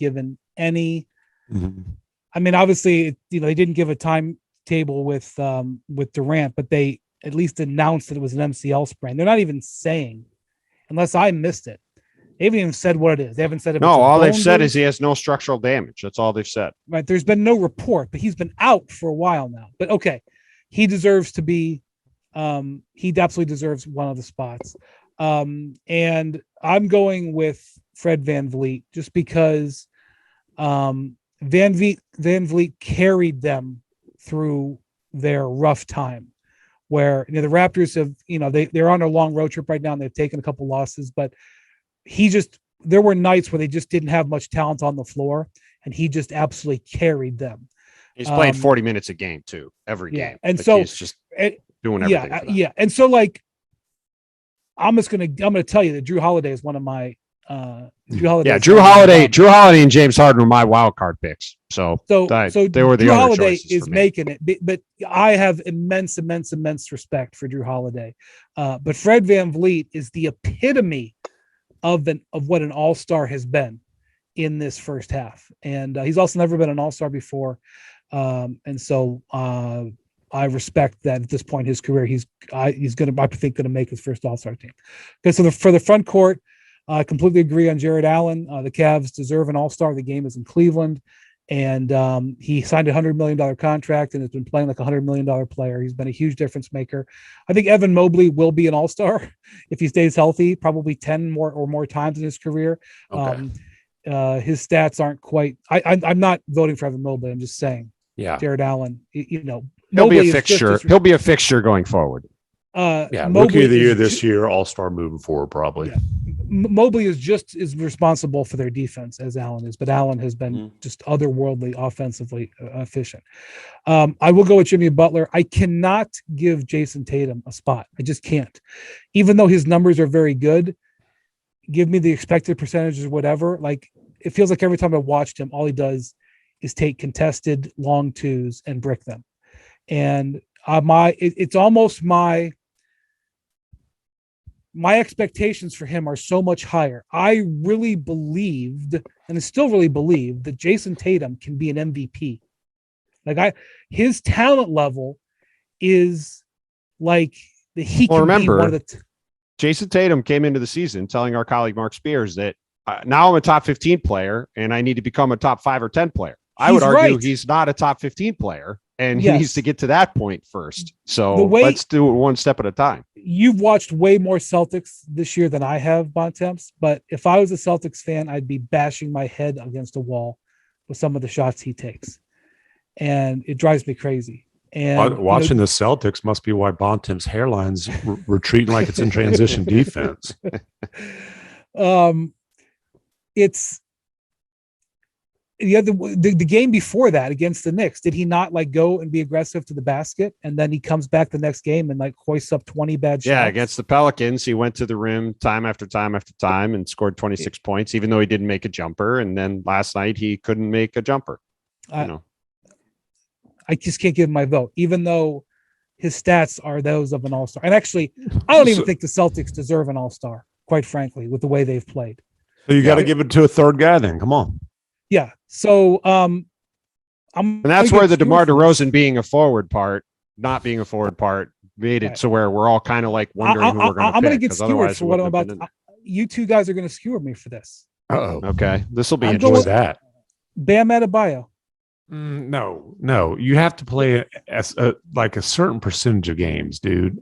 given any. I mean, obviously, they didn't give a timetable with Durant, but they at least announced that it was an MCL sprain. They're not even saying, unless I missed it. They haven't even said what it is. They haven't said if no. It's all they've said is he has no structural damage. That's all they've said. Right. There's been no report, but he's been out for a while now. But okay, he deserves to be. He absolutely deserves one of the spots. And I'm going with Fred VanVleet just because VanVleet carried them through their rough time where the Raptors have, they're on a long road trip right now and they've taken a couple losses, but there were nights where they just didn't have much talent on the floor and he just absolutely carried them. He's playing 40 minutes a game too, every game. And so he's just doing everything. Yeah. And so I'm going to tell you that Drew Holiday is one of my Drew Holiday and James Harden were my wild card picks. So they were the Drew other Holiday choices is for me. making it, but I have immense respect for Drew Holiday. But Fred VanVleet is the epitome of what an all-star has been in this first half, and he's also never been an all-star before, and so I respect that at this point in his career he's going to make his first all-star team. Okay, so for the front court. I completely agree on Jared Allen. The Cavs deserve an all-star. The game is in Cleveland, and he signed a $100 million contract and has been playing like a $100 million player. He's been a huge difference maker. I think Evan Mobley will be an all-star if he stays healthy, probably 10 more times in his career. Okay. His stats aren't quite. I'm not voting for Evan Mobley. I'm just saying. Yeah. Jared Allen. He'll Mobley be a fixture. He'll be a fixture going forward. Rookie of the year this year, all-star moving forward, probably. Yeah. Mobley is just as responsible for their defense as Allen is, but Allen has been just otherworldly offensively efficient. I will go with Jimmy Butler. I cannot give Jason Tatum a spot. I just can't. Even though his numbers are very good, give me the expected percentages or whatever. Like, it feels like every time I watched him, all he does is take contested long twos and brick them. And it's almost my expectations for him are so much higher. I really believed, and I still really believe, that Jason Tatum can be an MVP. His talent level is like that he can be one of the. Jason Tatum came into the season telling our colleague Mark Spears that now I'm a top 15 player and I need to become a top 5 or 10 player. I would argue he's not a top 15 player. And he needs to get to that point first. So let's do it one step at a time. You've watched way more Celtics this year than I have, Bontemps. But if I was a Celtics fan, I'd be bashing my head against a wall with some of the shots he takes. And it drives me crazy. And watching the Celtics must be why Bontemps' hairline's retreating like it's in transition defense. It's... the game before that against the Knicks, did he not go and be aggressive to the basket? And then he comes back the next game and hoists up 20 bad shots. Yeah, against the Pelicans, he went to the rim time after time after time and scored 26 points, even though he didn't make a jumper. And then last night he couldn't make a jumper. I just can't give him my vote, even though his stats are those of an all-star. And actually, I don't even think the Celtics deserve an all-star, quite frankly, with the way they've played. So you got to give it to a third guy then. Come on. Yeah. So and that's where the DeMar DeRozan being a forward part, not being a forward part, made it to where we're all kind of wondering who we're going to pick. I'm going to get skewered for what I'm about to. You two guys are going to skewer me for this. Uh-oh. Okay. This will be interesting. That. Bam Adebayo. No. You have to play a certain percentage of games, dude.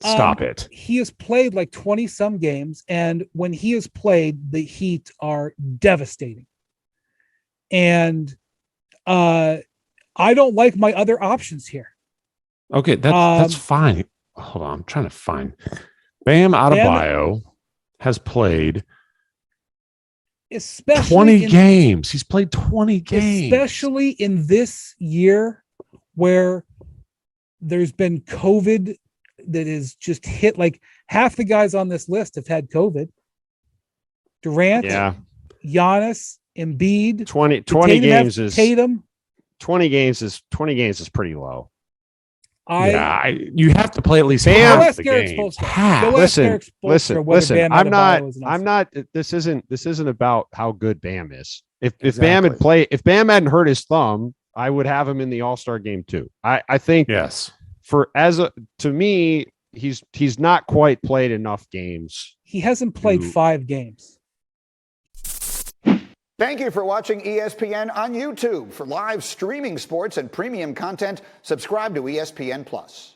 Stop it. He has played 20 some games, and when he has played, the Heat are devastating. And I don't like my other options here. Okay, that's fine. Hold on, I'm trying to find. Bam Adebayo has played especially 20 games. He's played 20 games. Especially in this year where there's been COVID that is just hit. Half the guys on this list have had COVID. Durant, Giannis, Embiid, 20 games is Tatum. 20 games is pretty low. You have to play at least Bam. half the games. Listen. I'm not. This isn't about how good Bam is. If Bam hadn't hurt his thumb, I would have him in the All-Star game too. I think yes. To me, he's not quite played enough games. He hasn't played 5 games. Thank you for watching ESPN on YouTube. For live streaming sports and premium content, subscribe to ESPN Plus.